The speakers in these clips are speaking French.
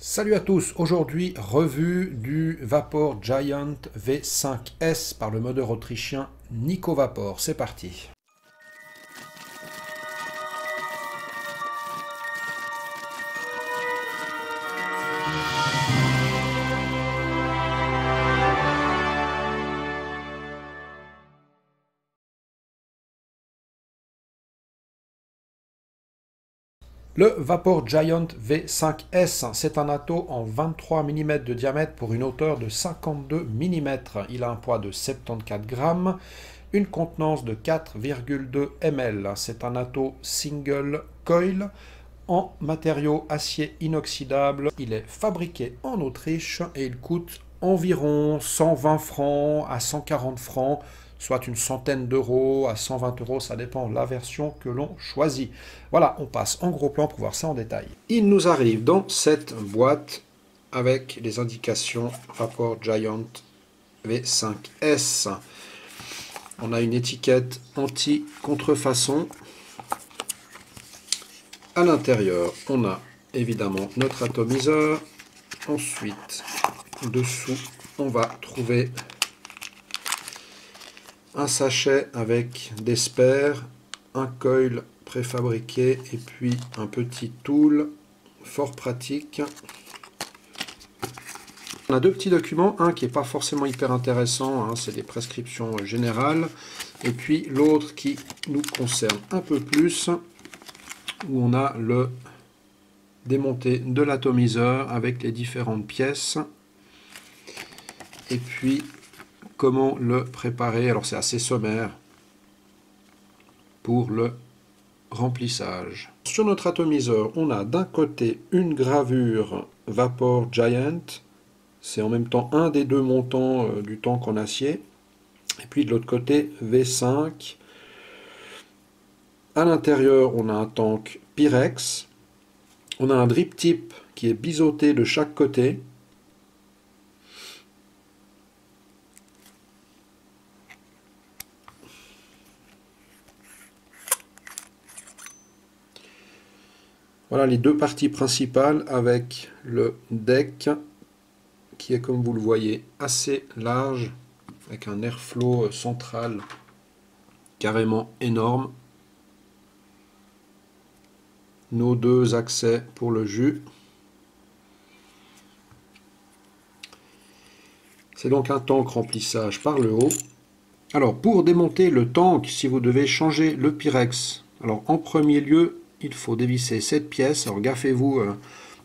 Salut à tous, aujourd'hui revue du Vapor Giant V5S par le modeur autrichien Nico Vapor. C'est parti. Le Vapor Giant V5S, c'est un atto en 23 mm de diamètre pour une hauteur de 52 mm. Il a un poids de 74 grammes, une contenance de 4,2 ml. C'est un atto single coil en matériau acier inoxydable. Il est fabriqué en Autriche et il coûte environ 120 francs à 140 francs, soit une centaine d'euros à 120 euros, ça dépend de la version que l'on choisit. Voilà, on passe en gros plan pour voir ça en détail. Il nous arrive dans cette boîte avec les indications Vapor Giant V5S. On a une étiquette anti-contrefaçon. À l'intérieur, on a évidemment notre atomiseur. Ensuite, dessous, on va trouver un sachet avec des spares, un coil préfabriqué et puis un petit tool fort pratique. On a deux petits documents, un qui n'est pas forcément hyper intéressant, hein, c'est des prescriptions générales, et puis l'autre qui nous concerne un peu plus, où on a le démonté de l'atomiseur avec les différentes pièces, et puis comment le préparer. Alors c'est assez sommaire pour le remplissage. Sur notre atomiseur, on a d'un côté une gravure Vapor Giant, c'est en même temps un des deux montants du tank en acier, et puis de l'autre côté V5. À l'intérieur, on a un tank Pyrex, on a un drip tip qui est biseauté de chaque côté. Voilà les deux parties principales avec le deck qui est, comme vous le voyez, assez large avec un airflow central carrément énorme. Nos deux accès pour le jus. C'est donc un tank remplissage par le haut. Alors pour démonter le tank, si vous devez changer le Pyrex, alors en premier lieu, il faut dévisser cette pièce. Alors gaffez-vous,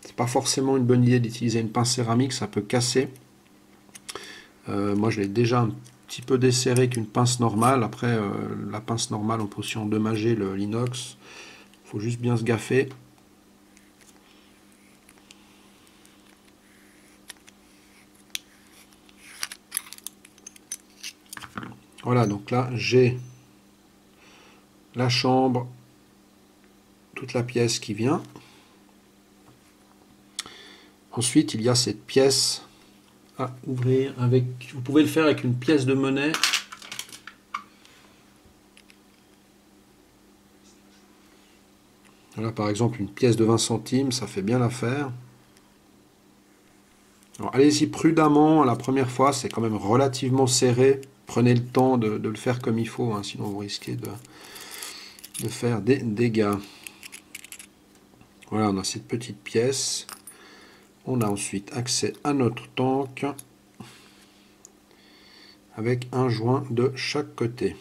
c'est pas forcément une bonne idée d'utiliser une pince céramique, ça peut casser. Moi je l'ai déjà un petit peu desserré qu'une pince normale. Après la pince normale on peut aussi endommager l'inox. Il faut juste bien se gaffer. Voilà, donc là j'ai la chambre, toute la pièce qui vient. Ensuite il y a cette pièce à ouvrir avec, vous pouvez le faire avec une pièce de monnaie. Voilà, par exemple une pièce de 20 centimes, ça fait bien l'affaire. Alors allez-y prudemment, la première fois c'est quand même relativement serré. Prenez le temps de le faire comme il faut, hein, sinon vous risquez de faire des dégâts. Voilà, on a cette petite pièce. On a ensuite accès à notre tank avec un joint de chaque côté.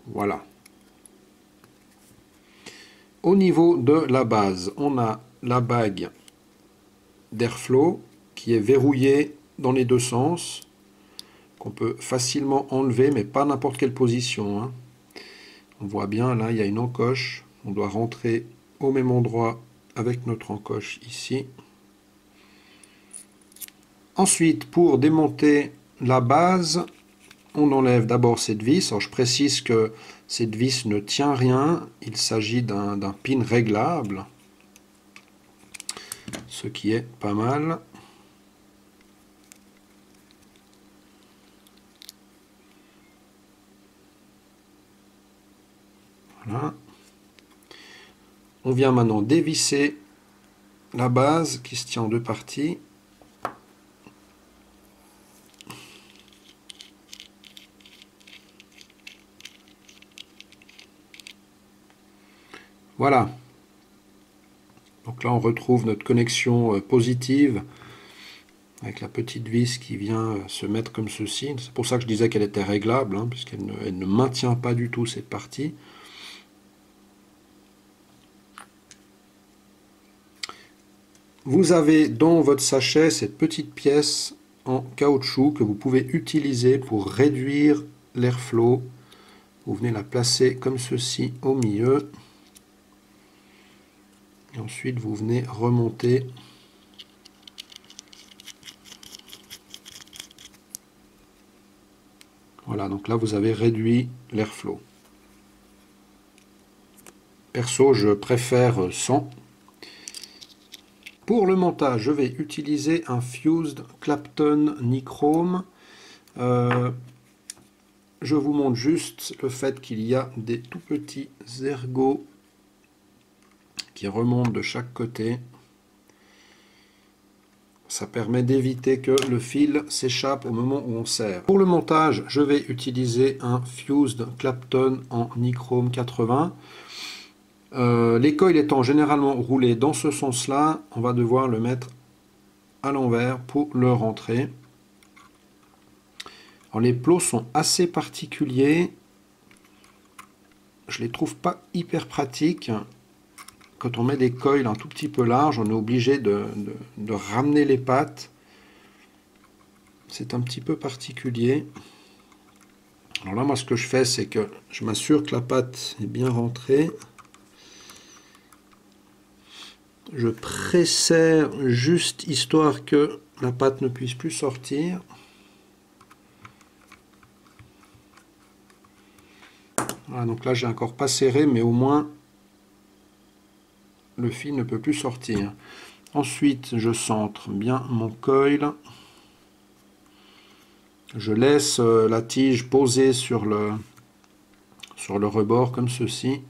Voilà. Au niveau de la base, on a la bague d'airflow qui est verrouillée dans les deux sens, qu'on peut facilement enlever, mais pas n'importe quelle position, hein. On voit bien, là, il y a une encoche. On doit rentrer au même endroit avec notre encoche ici. Ensuite, pour démonter la base, on enlève d'abord cette vis. Alors, je précise que cette vis ne tient rien. Il s'agit d'un pin réglable, ce qui est pas mal. Voilà. On vient maintenant dévisser la base qui se tient en deux parties. Voilà. Donc là, on retrouve notre connexion positive avec la petite vis qui vient se mettre comme ceci. C'est pour ça que je disais qu'elle était réglable, hein, puisqu'elle ne maintient pas du tout cette partie. Vous avez dans votre sachet cette petite pièce en caoutchouc que vous pouvez utiliser pour réduire l'airflow. Vous venez la placer comme ceci au milieu. Et ensuite, vous venez remonter voilà, donc là, vous avez réduit l'airflow. Perso, je préfère sans. Pour le montage, je vais utiliser un Fused Clapton Nichrome. Je vous montre juste le fait qu'il y a des tout petits ergots qui remontent de chaque côté. Ça permet d'éviter que le fil s'échappe au moment où on serre. Pour le montage, je vais utiliser un Fused Clapton en Nichrome 80. Les coils étant généralement roulés dans ce sens-là, on va devoir le mettre à l'envers pour le rentrer. Alors, les plots sont assez particuliers. Je les trouve pas hyper pratiques. Quand on met des coils un tout petit peu larges, on est obligé de ramener les pattes. C'est un petit peu particulier. Alors là, moi, ce que je fais, c'est que je m'assure que la patte est bien rentrée. Je presserre juste histoire que la pâte ne puisse plus sortir. Voilà, donc là j'ai encore pas serré, mais au moins le fil ne peut plus sortir. Ensuite, je centre bien mon coil. Je laisse la tige posée sur le rebord comme ceci.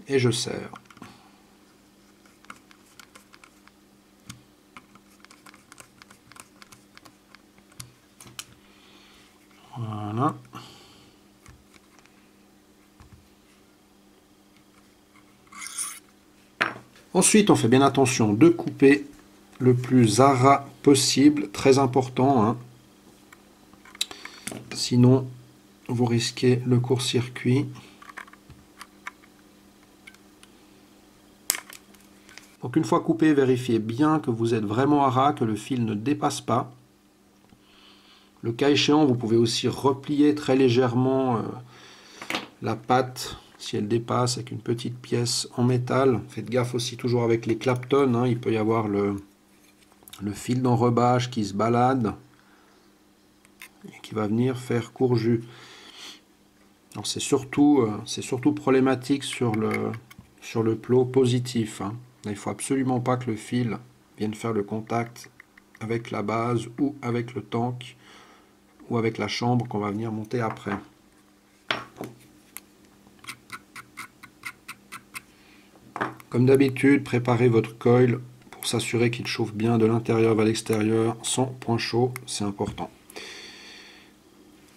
Et je serre. Voilà. Ensuite, on fait bien attention de couper le plus à ras possible, très important, hein. Sinon vous risquez le court-circuit. Donc une fois coupé, vérifiez bien que vous êtes vraiment à ras, que le fil ne dépasse pas. Le cas échéant, vous pouvez aussi replier très légèrement la pâte si elle dépasse avec une petite pièce en métal. Faites gaffe aussi toujours avec les Clapton, hein, il peut y avoir le fil d'enrobage qui se balade et qui va venir faire court-jus. Alors c'est surtout problématique sur le plot positif, hein. Là, il ne faut absolument pas que le fil vienne faire le contact avec la base ou avec le tank ou avec la chambre qu'on va venir monter après. Comme d'habitude, préparez votre coil pour s'assurer qu'il chauffe bien de l'intérieur vers l'extérieur sans point chaud, c'est important.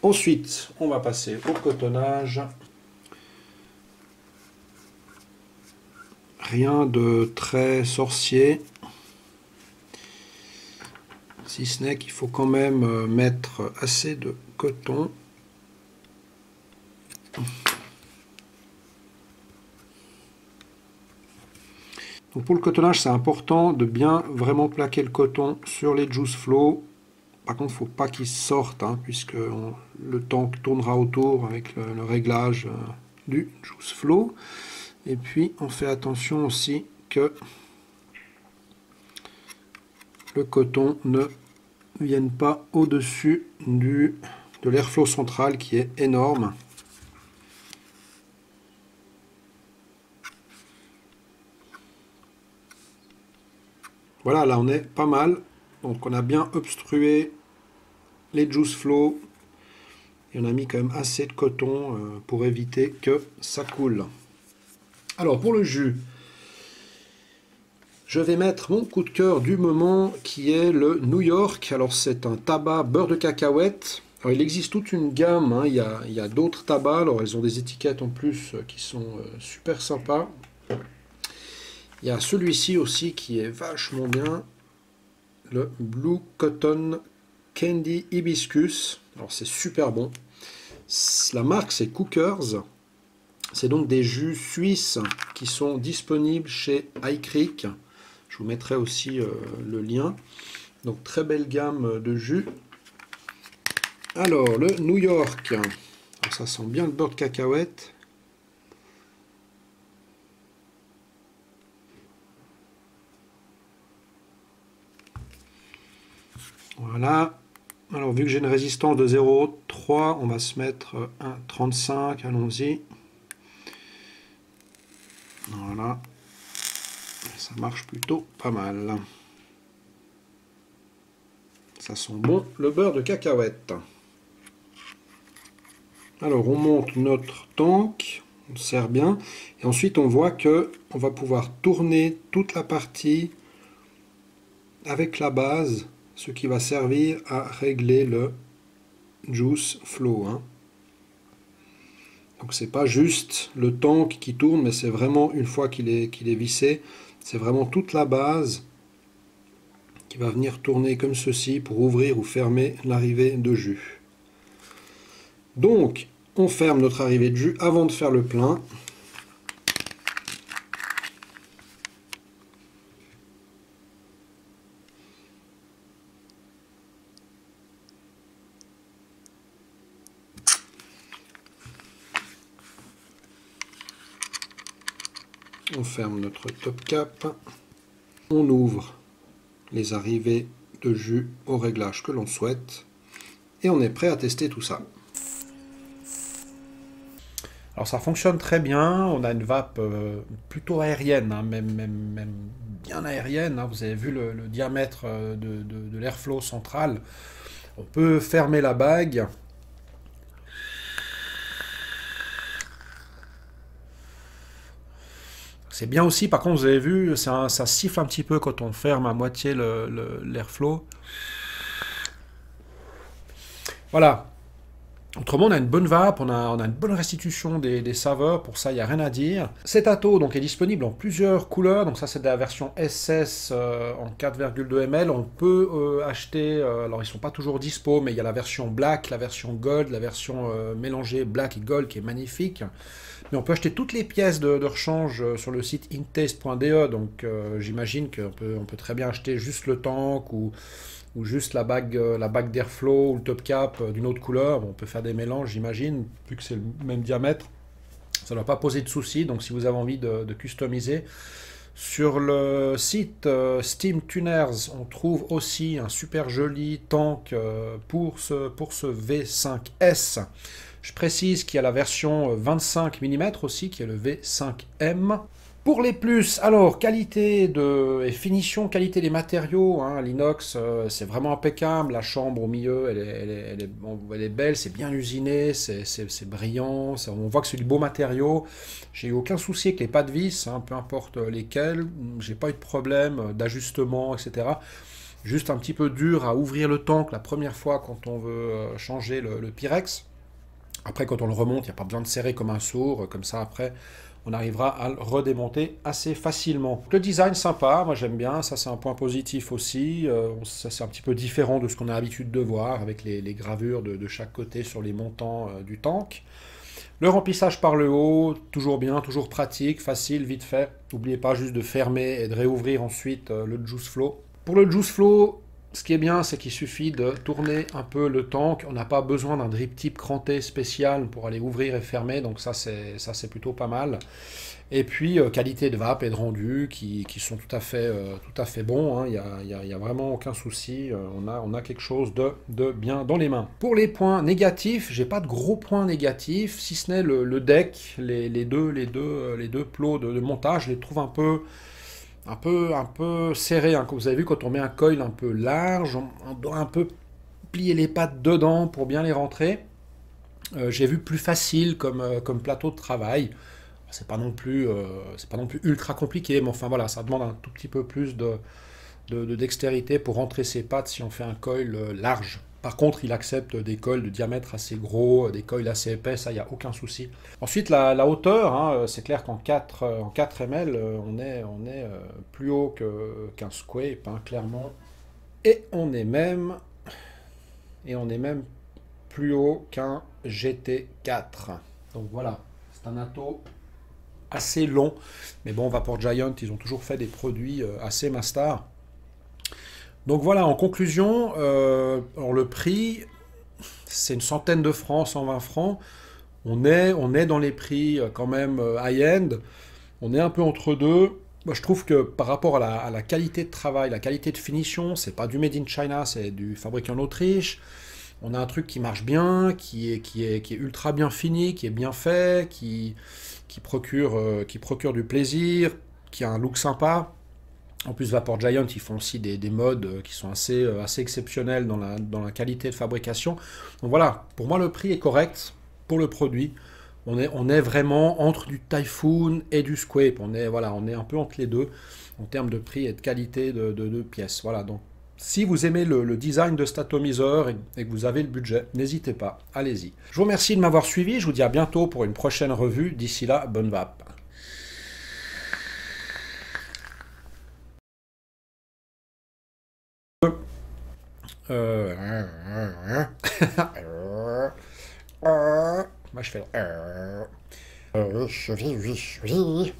Ensuite, on va passer au cotonnage. Rien de très sorcier, si ce n'est qu'il faut quand même mettre assez de coton. Donc pour le cotonnage, c'est important de bien vraiment plaquer le coton sur les juice flow. Par contre, il ne faut pas qu'il sorte, hein, puisque le tank tournera autour avec le réglage du juice flow. Et puis, on fait attention aussi que le coton ne vienne pas au-dessus de l'airflow central qui est énorme. Voilà, là on est pas mal. Donc on a bien obstrué les juice flow. Et on a mis quand même assez de coton pour éviter que ça coule. Alors pour le jus, je vais mettre mon coup de cœur du moment qui est le New York. Alors c'est un tabac beurre de cacahuète. Alors, il existe toute une gamme, hein. Il y a d'autres tabacs, alors elles ont des étiquettes en plus qui sont super sympas. Il y a celui-ci aussi qui est vachement bien, le Blue Cotton Candy Hibiscus. Alors c'est super bon. La marque c'est Cookers. C'est donc des jus suisses qui sont disponibles chez iCreek. Je vous mettrai aussi le lien. Donc très belle gamme de jus. Alors le New York. Alors, ça sent bien le beurre de cacahuète. Voilà. Alors vu que j'ai une résistance de 0,3, on va se mettre 1,35. Allons-y. Voilà, ça marche plutôt pas mal. Ça sent bon le beurre de cacahuète. Alors on monte notre tank, on serre bien, et ensuite on voit que on va pouvoir tourner toute la partie avec la base, ce qui va servir à régler le juice flow, hein. Donc c'est pas juste le tank qui tourne, mais c'est vraiment une fois qu'il est vissé, c'est vraiment toute la base qui va venir tourner comme ceci pour ouvrir ou fermer l'arrivée de jus. Donc on ferme notre arrivée de jus avant de faire le plein. On ferme notre top cap, on ouvre les arrivées de jus au réglage que l'on souhaite et on est prêt à tester tout ça. Alors ça fonctionne très bien, on a une vape plutôt aérienne, hein, même bien aérienne, hein. Vous avez vu le diamètre de l'airflow central. On peut fermer la bague. C'est bien aussi, par contre, vous avez vu, ça siffle un petit peu quand on ferme à moitié l'airflow. Voilà. Autrement, on a une bonne vape, on a une bonne restitution des saveurs, pour ça, il n'y a rien à dire. Cet atto donc, est disponible en plusieurs couleurs, donc ça c'est de la version SS en 4,2 ml. On peut acheter, alors ils ne sont pas toujours dispo, mais il y a la version black, la version gold, la version mélangée black et gold qui est magnifique. Mais on peut acheter toutes les pièces de rechange sur le site intaste.de, donc j'imagine qu'on peut très bien acheter juste le tank ou juste la bague d'airflow ou le top cap d'une autre couleur. Bon, on peut faire des mélanges, j'imagine, vu que c'est le même diamètre. Ça ne doit pas poser de soucis, donc si vous avez envie de customiser. Sur le site Steam Tuners, on trouve aussi un super joli tank pour ce V5S. Je précise qu'il y a la version 25 mm aussi, qui est le V5M. Pour les plus, alors qualité et finition, qualité des matériaux, hein, l'inox c'est vraiment impeccable, la chambre au milieu elle est belle, c'est bien usiné, c'est brillant, on voit que c'est du beau matériau. J'ai eu aucun souci avec les pas de vis, hein, peu importe lesquels, j'ai pas eu de problème d'ajustement, etc. Juste un petit peu dur à ouvrir le tank la première fois quand on veut changer le Pyrex. Après quand on le remonte, il n'y a pas besoin de serrer comme un sourd, comme ça après on arrivera à le redémonter assez facilement. Le design sympa, moi j'aime bien, ça c'est un point positif aussi, ça c'est un petit peu différent de ce qu'on a l'habitude de voir avec les gravures de chaque côté sur les montants du tank. Le remplissage par le haut, toujours bien, toujours pratique, facile, vite fait. N'oubliez pas juste de fermer et de réouvrir ensuite le juice flow. Pour le juice flow, ce qui est bien, c'est qu'il suffit de tourner un peu le tank. On n'a pas besoin d'un drip tip cranté spécial pour aller ouvrir et fermer. Donc ça, c'est plutôt pas mal. Et puis, qualité de vape et de rendu qui sont tout à fait bons, hein. Il y a vraiment aucun souci. On a quelque chose de bien dans les mains. Pour les points négatifs, j'ai pas de gros points négatifs, si ce n'est le deck, les deux plots de montage. Je les trouve un peu serré, hein. Comme vous avez vu, quand on met un coil un peu large, on doit un peu plier les pattes dedans pour bien les rentrer. J'ai vu plus facile comme plateau de travail. c'est pas non plus ultra compliqué, mais enfin voilà, ça demande un tout petit peu plus de dextérité pour rentrer ses pattes si on fait un coil large. Par contre, il accepte des coils de diamètre assez gros, des coils assez épais, ça, il n'y a aucun souci. Ensuite, la hauteur, hein, c'est clair qu'en 4 ml, on est plus haut qu'un squape, hein, clairement. Et on est même plus haut qu'un GT4. Donc voilà, c'est un atto assez long. Mais bon, Vapor Giant, ils ont toujours fait des produits assez master. Donc voilà, en conclusion, alors le prix, c'est une centaine de francs, 120 francs. On est dans les prix quand même high-end. On est un peu entre deux. Moi, je trouve que par rapport à la qualité de travail, la qualité de finition, c'est pas du made in China, c'est du fabriqué en Autriche. On a un truc qui marche bien, qui est ultra bien fini, qui est bien fait, qui procure du plaisir, qui a un look sympa. En plus, Vapor Giant, ils font aussi des modes qui sont assez exceptionnels dans la qualité de fabrication. Donc voilà, pour moi, le prix est correct pour le produit. On est vraiment entre du Typhoon et du Squape. On est un peu entre les deux en termes de prix et de qualité de pièces. Voilà, donc si vous aimez le design de cet atomiseur et que vous avez le budget, n'hésitez pas, allez-y. Je vous remercie de m'avoir suivi. Je vous dis à bientôt pour une prochaine revue. D'ici là, bonne vape. Moi je fais oui.